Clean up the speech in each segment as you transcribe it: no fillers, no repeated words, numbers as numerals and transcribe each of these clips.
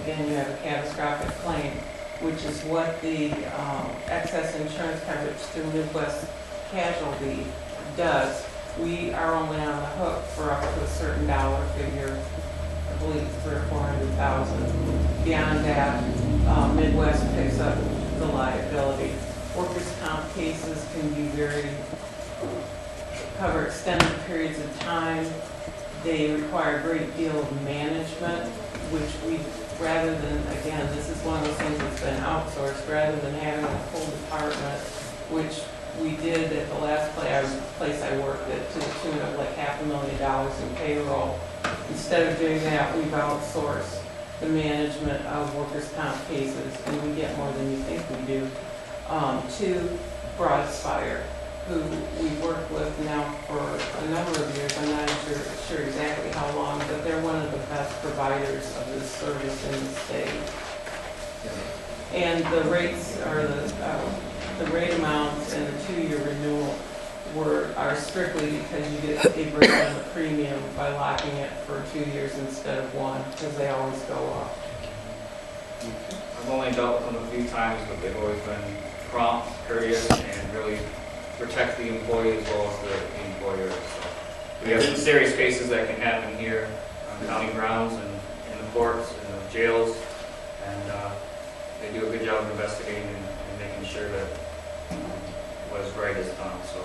again, you have a catastrophic claim, which is what the excess insurance coverage through Midwest Casualty does. We are only on the hook for up to a certain dollar figure, I believe it's 300,000 or 400,000. Beyond that, Midwest picks up the liability. Workers' comp cases can be cover extended periods of time. They require a great deal of management, which we, rather than, again, this is one of those things that's been outsourced, rather than having a full department, which we did at the last place I worked at, to the tune of like $500,000 in payroll. Instead of doing that, we've outsourced the management of workers' comp cases, and we get more than you think we do, to Broadspire, who we've worked with now for a number of years. I'm not sure exactly how long, but they're one of the best providers of this service in the state. And the rates are the rate amounts and the 2-year renewal are strictly because you get a break on the premium by locking it for 2 years instead of 1, because they always go up. I've only dealt with them a few times, but they've always been prompt, courteous, and really protect the employee as well as the employer. So we have some serious cases that can happen here on county grounds and in the courts and the jails, and they do a good job of investigating and making sure that what is right is done. So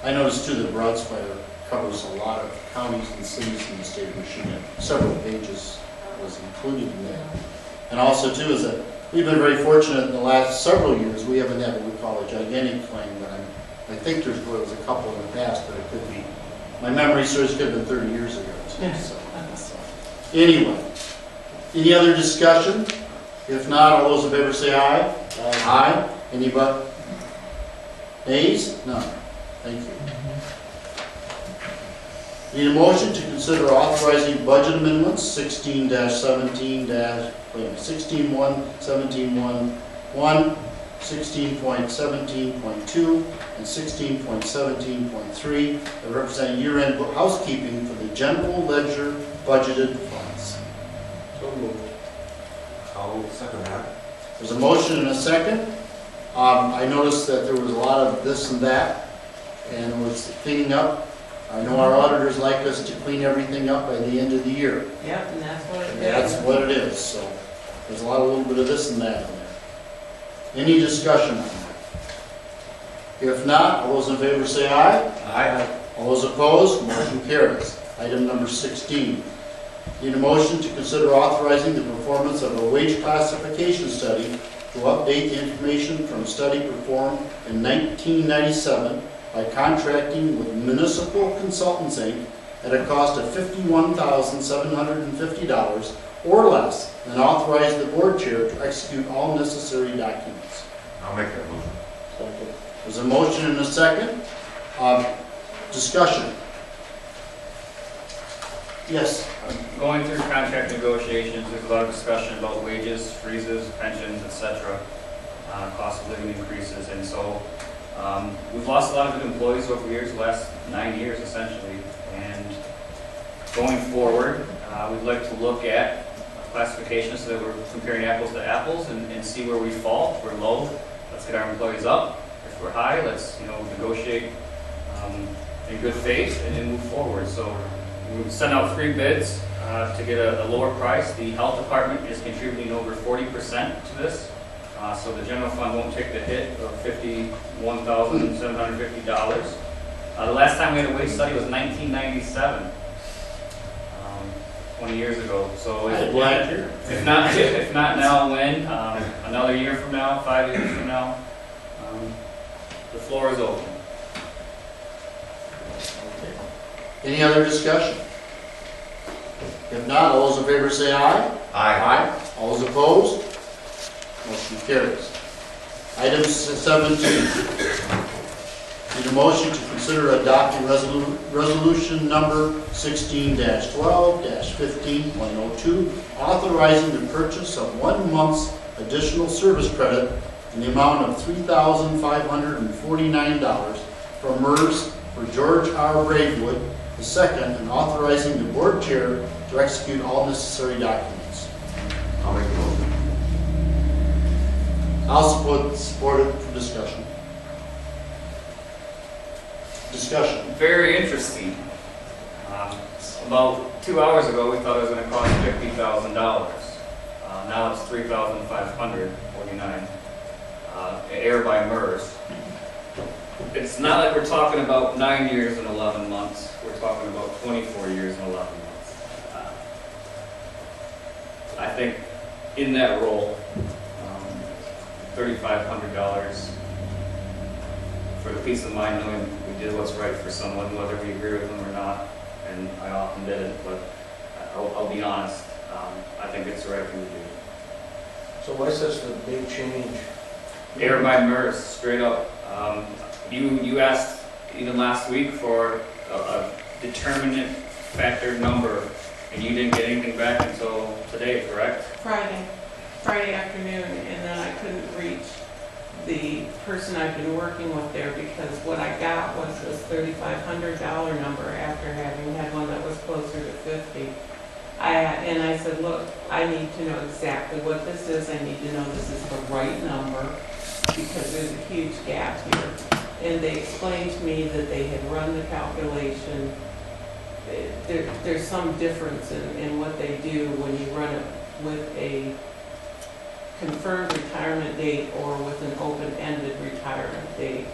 I noticed too that Broadspire covers a lot of counties and cities in the state of Michigan. Several pages was included in that. And also too is that we've been very fortunate in the last several years. We haven't had what we call a gigantic claim, but I think there was a couple in the past, but it could be, my memory serves, it could have been 30 years ago. So. Anyway, any other discussion? If not, all those in favor say aye. Aye. Any but? Nays? None. Thank you. Need a motion to consider authorizing budget amendments 16-17, 16.1, 17.1, 16.17.2, and 16.17.3 that represent year-end housekeeping for the general ledger budgeted funds. So moved. I'll second that. There's a motion and a second. I noticed that there was a lot of this and that, and it was cleaning up. I know our auditors like us to clean everything up by the end of the year. Yep, and that's what it is. That's what it is. So there's a little bit of this and that in there. Any discussion on that? If not, all those in favor say aye. Aye. All those opposed, motion carries. Item number 16. Need a motion to consider authorizing the performance of a wage classification study to update the information from a study performed in 1997 by contracting with Municipal Consultants, Inc. at a cost of $51,750 or less, and authorize the board chair to execute all necessary documents. I'll make that motion. There's a motion and a second. Discussion. Yes. going through contract negotiations, there's a lot of discussion about wages, freezes, pensions, etc., cost of living increases, and so we've lost a lot of good employees over the years, the last 9 years essentially, and going forward, we'd like to look at classifications so that we're comparing apples to apples and see where we fall. If we're low, let's get our employees up. If we're high, let's negotiate in good faith and then move forward. So we send out 3 bids to get a lower price. The health department is contributing over 40% to this. So the general fund won't take the hit of $51,750. The last time we had a wage study was 1997, 20 years ago. So if not now, when? Another year from now, 5 years from now, the floor is open. Any other discussion? If not, all those in favor say aye. Aye. All those opposed? Motion carries. Item 17. Need a motion to consider adopting resolution number 16-12-15.02, authorizing the purchase of 1 month's additional service credit in the amount of $3,549 from MERS for George R. Braidwood II, and authorizing the board chair to execute all necessary documents. I'll make the motion. I'll support it for discussion. Discussion. Very interesting. About 2 hours ago, we thought it was gonna cost $50,000. Now it's $3,549. Air by MERS. It's not like we're talking about 9 years and 11 months. We're talking about 24 years and 11 months. I think in that role, $3,500 for the peace of mind knowing we did what's right for someone, whether we agree with them or not, and I often did it, but I'll be honest, I think it's the right thing to do. So what's this, the big change? Air by MERS, straight up. You asked even last week for a determinate factor number, and you didn't get anything back until today, correct? Friday afternoon, and then I couldn't reach the person I've been working with there because what I got was this $3,500 number after having had one that was closer to 50. And I said, look, I need to know exactly what this is. I need to know this is the right number because there's a huge gap here. And they explained to me that they had run the calculation. There's some difference in what they do when you run it with a confirmed retirement date or with an open-ended retirement date.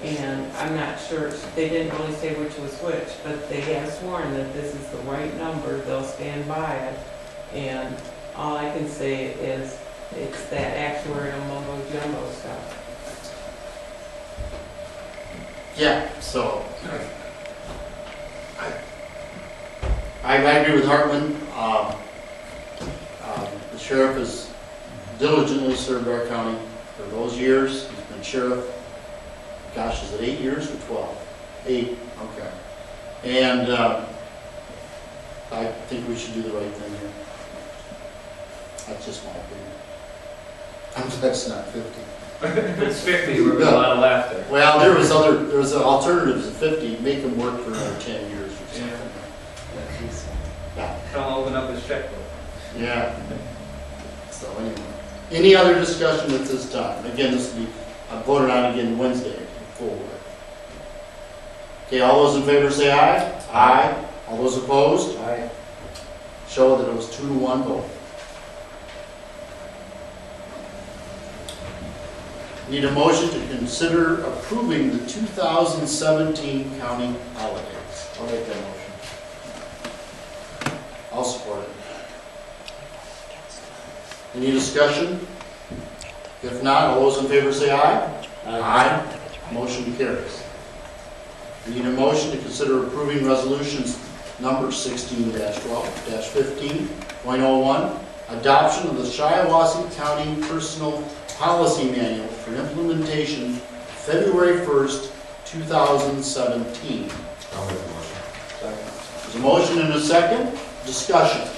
And I'm not sure, they didn't really say which was which, but they have sworn that this is the right number, they'll stand by it. And all I can say is it's that actuarial mumbo jumbo stuff. Yeah, so I agree with Hartman. The sheriff has diligently served our county for those years. He's been sheriff. Gosh, is it 8 years or 12? 8, okay. And I think we should do the right thing here. That's just my opinion. That's not 50. It's 50, we're a lot of laughter. Well, there was alternatives at 50, make them work for another 10 years or something. Yeah. Tell him to open up his checkbook. Yeah. So anyway, any other discussion at this time? Again, this will be voted on again Wednesday. Forward. Okay, all those in favor say aye. Aye. All those opposed? Aye. Show that it was 2-1 vote. Need a motion to consider approving the 2017 county holidays. I'll make that motion. I'll support it. Any discussion? If not, all those in favor say aye. Aye. Motion carries. We need a motion to consider approving resolutions number 16-12-15.01, adoption of the Shiawassee County Personal Policy Manual for implementation February 1st, 2017. I'll make the motion. There's a motion and a second. Discussion.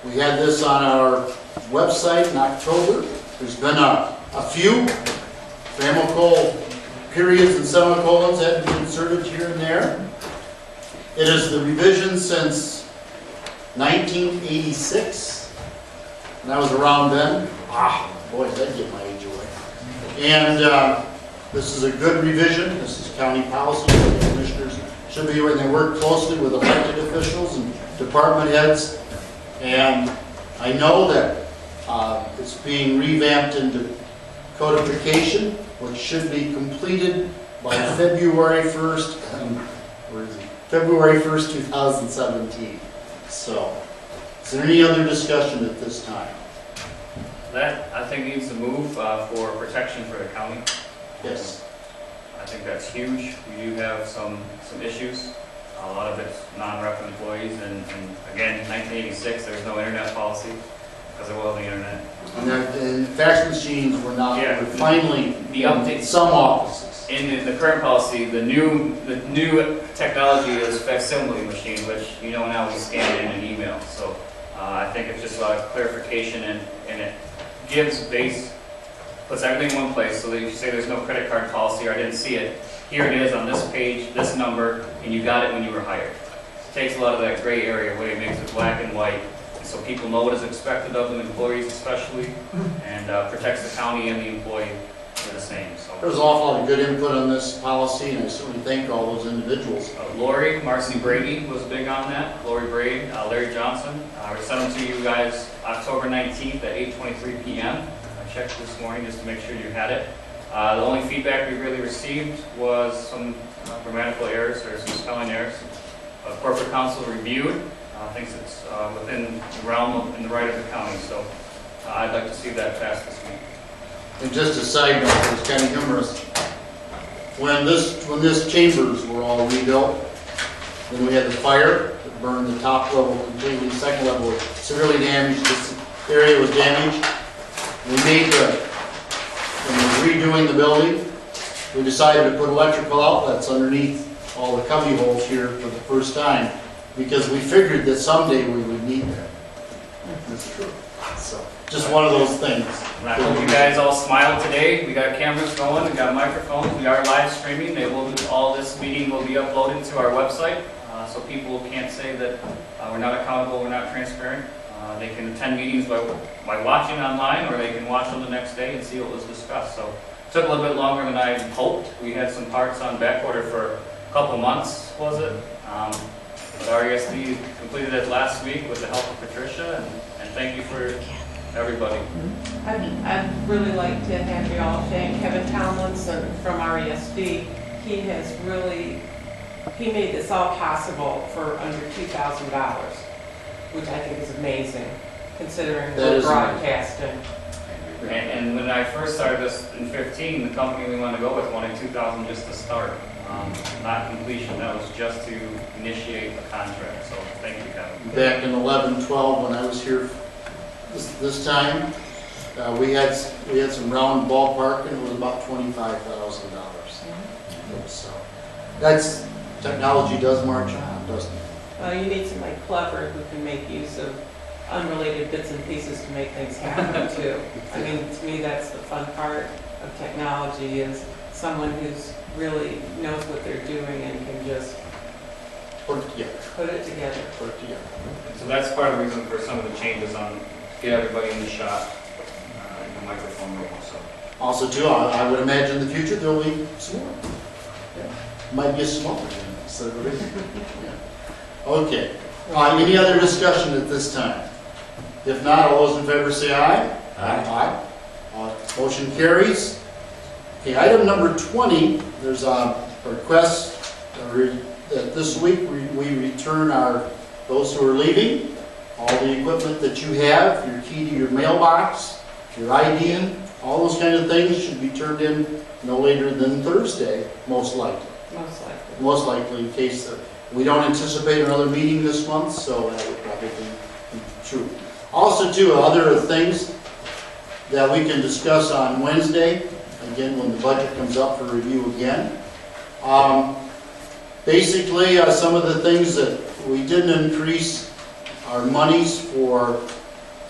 We had this on our website in October. There's been a few periods and semicolons that have been inserted here and there. It is the revision since 1986. And I was around then. Boy, did that get my age away. And this is a good revision. This is county policy. The commissioners should be when they work closely with elected officials and department heads. And I know that it's being revamped into codification, which should be completed by February 1st, February 1st, 2017. So, is there any other discussion at this time? That, I think, needs to move for protection for the county. Yes. I think that's huge. We do have some issues. A lot of it's non-rep employees, and again, 1986, there was no internet policy because there wasn't the internet. And fax machines were not, Yeah. were finally The update. some offices. In the current policy, the new technology is facsimile machine, which now we scan in an email. So I think it's just a lot of clarification, and it puts everything in one place. So that if you say there's no credit card policy or I didn't see it, here it is on this page, this number, and you got it when you were hired. It takes a lot of that gray area away, makes it black and white. So so people know what is expected of them, employees especially, and protects the county and the employee the same. So There's an awful lot of good input on this policy, and I certainly thank all those individuals. Lori, Marcy Brady was big on that. Lori Braid, Larry Johnson. We sent them to you guys October 19th at 8:23 p.m. I checked this morning just to make sure you had it. The only feedback we really received was some grammatical errors or some spelling errors. Corporate counsel reviewed, thinks it's within the realm of, in the right of the county. So I'd like to see that passed this week. And just a side note, it's kind of humorous. When this chambers were all rebuilt, then we had the fire that burned the top level completely, second level was severely damaged, this area was damaged. We made when we were redoing the building, we decided to put electrical outlets underneath all the cubby holes here for the first time, because we figured that someday we would need that. That's true. So, just one of those things. And I hope you guys all smiled today. We got cameras going, we got microphones, we are live streaming. All this meeting will be uploaded to our website, so people can't say that we're not accountable, we're not transparent. They can attend meetings by watching online, or they can watch them the next day and see what was discussed. So it took a little bit longer than I hoped. We had some parts on back order for a couple months, was it? But RESD completed it last week with the help of Patricia, and thank you for everybody. I'd really like to have you all thank Kevin Tomlinson from RESD. He made this all possible for under $2,000, which I think is amazing, considering we're broadcasting. And when I first started this in 15, the company we wanted to go with wanted $2,000 just to start, not completion. That was just to initiate the contract. So thank you, Kevin. Back in 11, 12, when I was here this time, we had some round ballpark, and it was about $25,000. So that's technology does march on, doesn't it? Well, you need somebody clever who can make use of unrelated bits and pieces to make things happen too. I mean, to me, that's the fun part of technology, is someone who's really knows what they're doing and can just Put it together. put it together. Put it together. So that's part of the reason for some of the changes on get everybody in the shot, in the microphone room. So Also, too, I would imagine in the future there'll be some more. Yeah. Might be a smaller one instead of a big one. Yeah. Okay. Any other discussion at this time? If not, all those in favor say aye. Aye. Motion carries. Okay, item number 20, there's a request that this week we return those who are leaving, all the equipment that you have, your key to your mailbox, your ID, all those kind of things should be turned in no later than Thursday, most likely. Most likely. Most likely, in case we don't anticipate another meeting this month, so that would probably be true. Also, too, other things that we can discuss on Wednesday, again, when the budget comes up for review again. Basically, some of the things that we didn't increase our monies for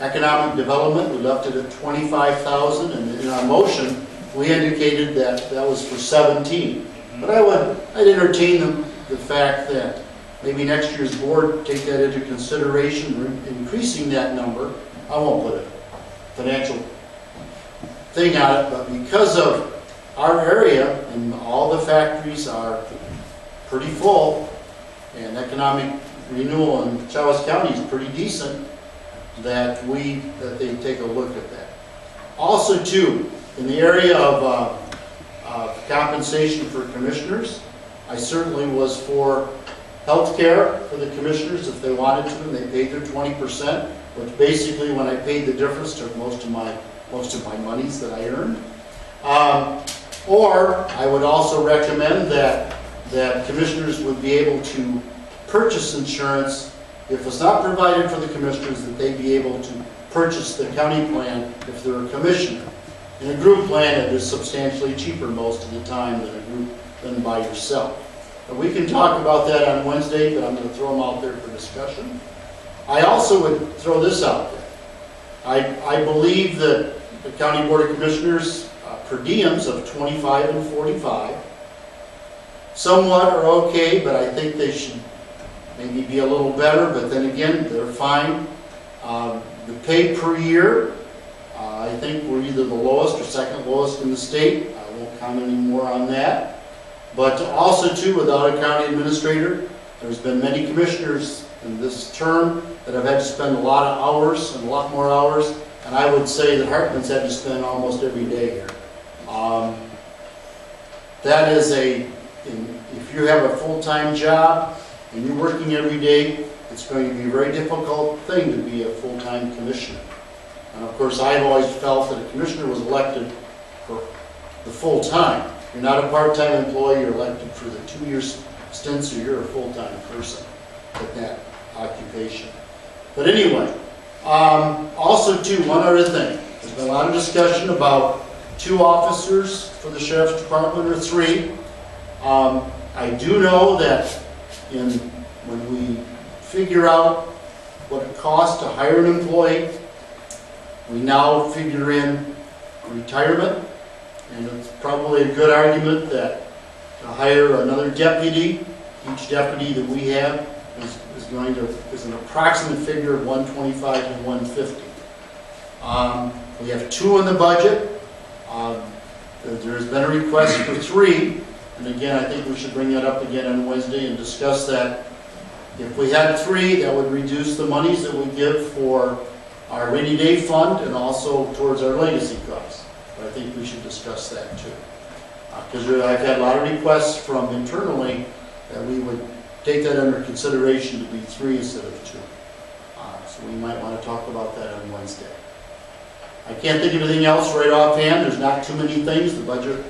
economic development. We left it at $25,000, and in our motion, we indicated that that was for 17. But I'd entertain the fact that maybe next year's board take that into consideration, increasing that number. I won't put a financial thing on it, but because of our area and all the factories are pretty full, and economic renewal in Shiawassee County is pretty decent, that they take a look at that. Also, too, in the area of compensation for commissioners, I certainly was for health care for the commissioners if they wanted to, and they paid their 20%, which basically, when I paid the difference, took most of my monies that I earned. Or I would also recommend that commissioners would be able to purchase insurance if it's not provided for the commissioners, that they be able to purchase the county plan if they're a commissioner. In a group plan, it is substantially cheaper most of the time than by yourself. But we can talk about that on Wednesday, but I'm going to throw them out there for discussion. I also would throw this out there. I believe that the County Board of Commissioners per diems of 25 and 45 somewhat are okay, but I think they should maybe be a little better, but then again, they're fine. The pay per year, I think we're either the lowest or second lowest in the state. I won't comment any more on that. But also too, without a county administrator, there's been many commissioners in this term that have had to spend a lot of hours and a lot more hours. And I would say that Hartman's had to spend almost every day here. That is if you have a full-time job and you're working every day, it's going to be a very difficult thing to be a full-time commissioner. And of course, I've always felt that a commissioner was elected for the full time. You're not a part-time employee, you're elected for the 2-year stints, so you're a full-time person with that occupation. But anyway, also too, one other thing. There's been a lot of discussion about 2 officers for the sheriff's department or 3. I do know that when we figure out what it costs to hire an employee, we now figure in retirement, and it's probably a good argument that to hire another deputy, each deputy that we have is an approximate figure of $125 to $150. We have 2 in the budget. There's been a request for 3, and again, I think we should bring that up again on Wednesday and discuss that. If we had 3, that would reduce the monies that we give for our rainy day fund and also towards our legacy costs. But I think we should discuss that too. Because I've had a lot of requests from internally that we would take that under consideration to be 3 instead of 2. So we might want to talk about that on Wednesday. I can't think of anything else right offhand. There's not too many things. The budget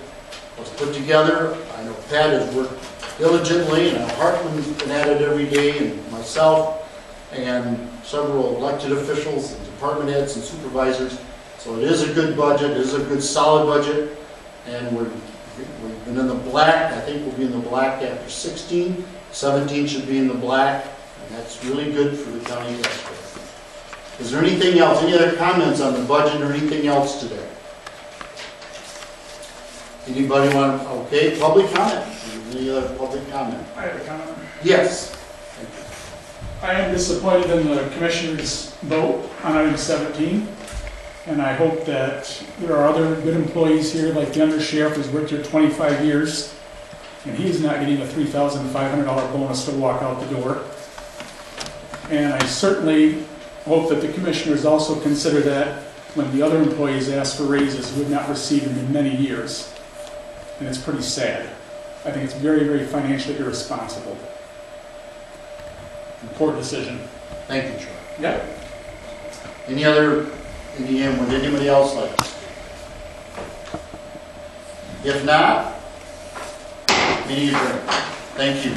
was put together. I know Pat has worked diligently, and Hartman's been at it every day, and myself, and several elected officials, and department heads, and supervisors. So it is a good budget. It is a good, solid budget, and we've been in the black. I think we'll be in the black after 16. 17 should be in the black, and that's really good for the county taxpayer. Is there anything else? Any other comments on the budget or anything else today? Anybody want to? Okay, public comment. Any other public comment? I have a comment. Yes. I am disappointed in the commissioner's vote on item 17, and I hope that there are other good employees here, like the undersheriff who's worked here 25 years, and he's not getting a $3,500 bonus to walk out the door. And I certainly hope that the commissioners also consider that when the other employees ask for raises who have not received them in many years. And it's pretty sad. I think it's very, very financially irresponsible. Poor decision. Thank you, Troy. Yeah. Would anybody else like to speak? If not, meeting adjourned. Thank you.